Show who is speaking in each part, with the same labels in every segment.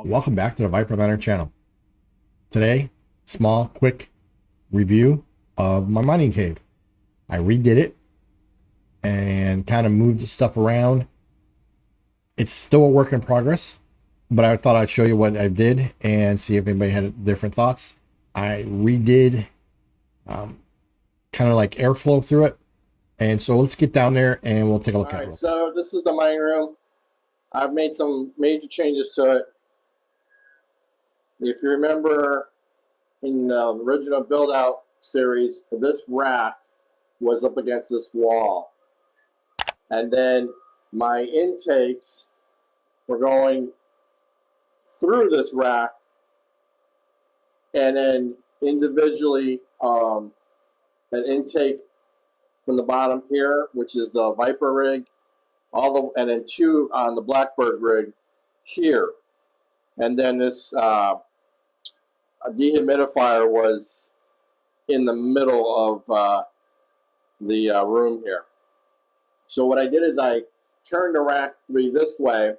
Speaker 1: Welcome back to the Viper Miner channel. Today, small, quick review of my mining cave. I redid it and kind of moved the stuff around. It's still a work in progress, but I thought I'd show you what I did and see if anybody had different thoughts. I redid kind of like airflow through it. And so let's get down there and we'll take a look at it.
Speaker 2: All right, so this is the mining room. I've made some major changes to it. If you remember in the original build out series, this rack was up against this wall. And then my intakes were going through this rack and then individually an intake from the bottom here, which is the Viper rig, and then two on the Blackbird rig here. And then this dehumidifier was in the middle of the room here. So what I did is I turned the rack to be this way.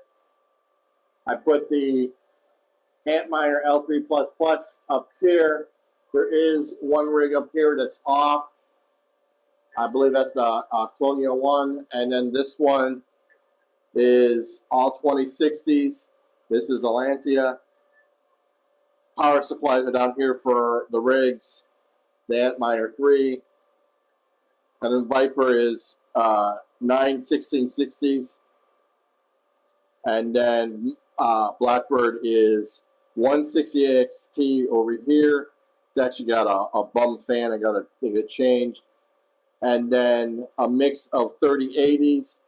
Speaker 2: I put the Antminer L3++ up here. There is one rig up here that's off. I believe that's the Colonial one. And then this one is all 2060s. This is Atlantia. Power supplies are down here for the rigs, the Antminer 3. And then Viper is 9 1660s. And then Blackbird is 160 AXT over here. It's actually got a bum fan. I got to get it changed. And then a mix of 3080s,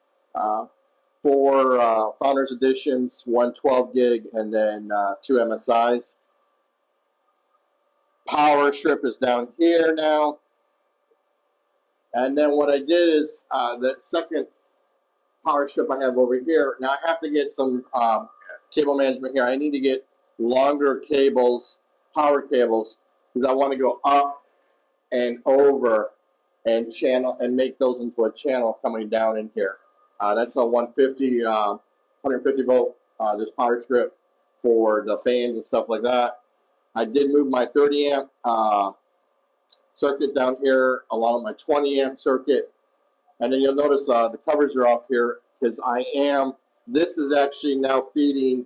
Speaker 2: four Founders Editions, 112 gig, and then two MSIs. Power strip is down here now. And then what I did is the second power strip I have over here. Now I have to get some cable management here. I need to get longer cables, power cables, because I want to go up and over and channel and make those into a channel coming down in here. That's a 150 volt this power strip for the fans and stuff like that. I did move my 30 amp circuit down here along with my 20 amp circuit. And then you'll notice the covers are off here because this is actually now feeding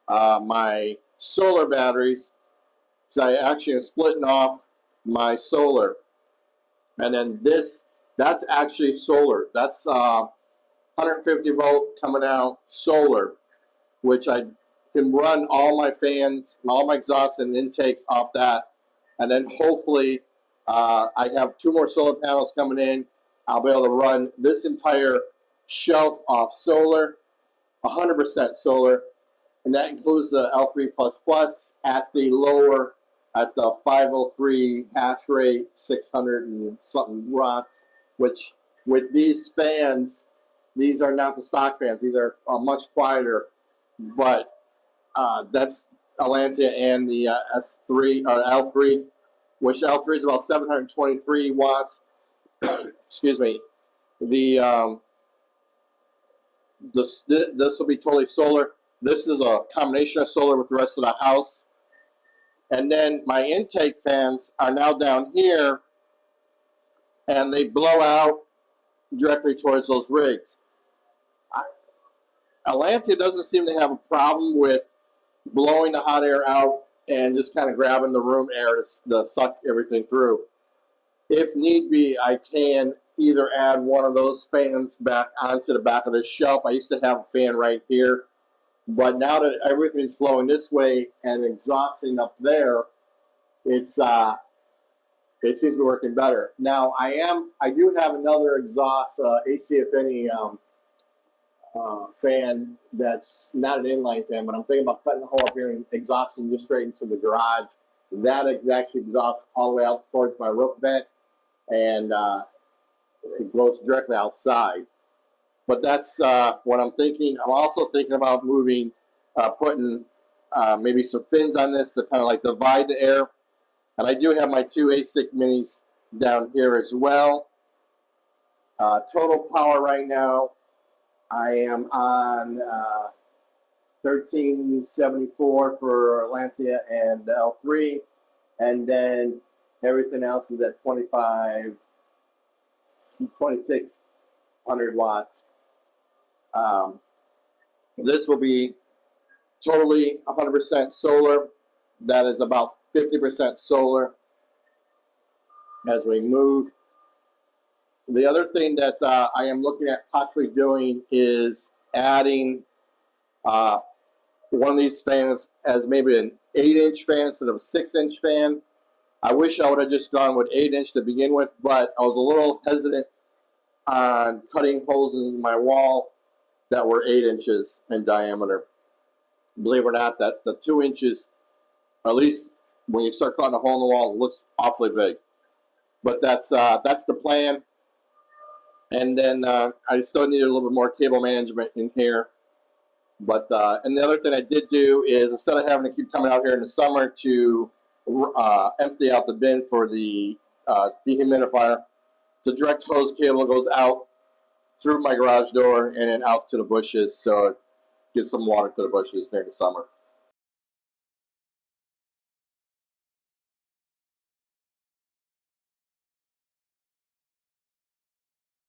Speaker 2: my solar batteries. So I actually am splitting off my solar. And then that's actually solar. That's 150 volt coming out solar, which I can run all my fans, all my exhausts and intakes off that. And then hopefully I have two more solar panels coming in. I'll be able to run this entire shelf off solar, 100% solar. And that includes the L3++ at the lower, at the 503 hash rate, 600 and something watts, which with these fans, these are not the stock fans. These are much quieter, but that's Atlantia and the S3 or L3, which L3 is about 723 watts. Excuse me. This will be totally solar. This is a combination of solar with the rest of the house. And then my intake fans are now down here, and they blow out directly towards those rigs. Atlantia doesn't seem to have a problem with blowing the hot air out and just kind of grabbing the room air to suck everything through. If need be, I can either add one of those fans back onto the back of this shelf. I used to have a fan right here, but now that everything's flowing this way and exhausting up there, it seems to be working better. Now I do have another exhaust ACFNE fan that's not an inline fan, but I'm thinking about cutting the hole up here and exhausting just straight into the garage. That actually exhausts all the way out towards my roof vent, and it blows directly outside. But that's what I'm thinking. I'm also thinking about moving, putting maybe some fins on this to kind of like divide the air. And I do have my two ASIC minis down here as well. Total power right now, I am on 1374 for Atlantia and L3, and then everything else is at 2600 watts. This will be totally 100% solar. That is about 50% solar as we move. The other thing that I am looking at possibly doing is adding one of these fans as maybe an 8-inch fan instead of a 6-inch fan. I wish I would have just gone with 8-inch to begin with, but I was a little hesitant on cutting holes in my wall that were 8 inches in diameter. Believe it or not, that the 2 inches, at least when you start cutting a hole in the wall, it looks awfully big. But that's the plan. And then I still need a little bit more cable management in here. But and the other thing I did do is, instead of having to keep coming out here in the summer to empty out the bin for the dehumidifier, the direct hose cable goes out through my garage door and then out to the bushes, so it gives some water to the bushes during the summer.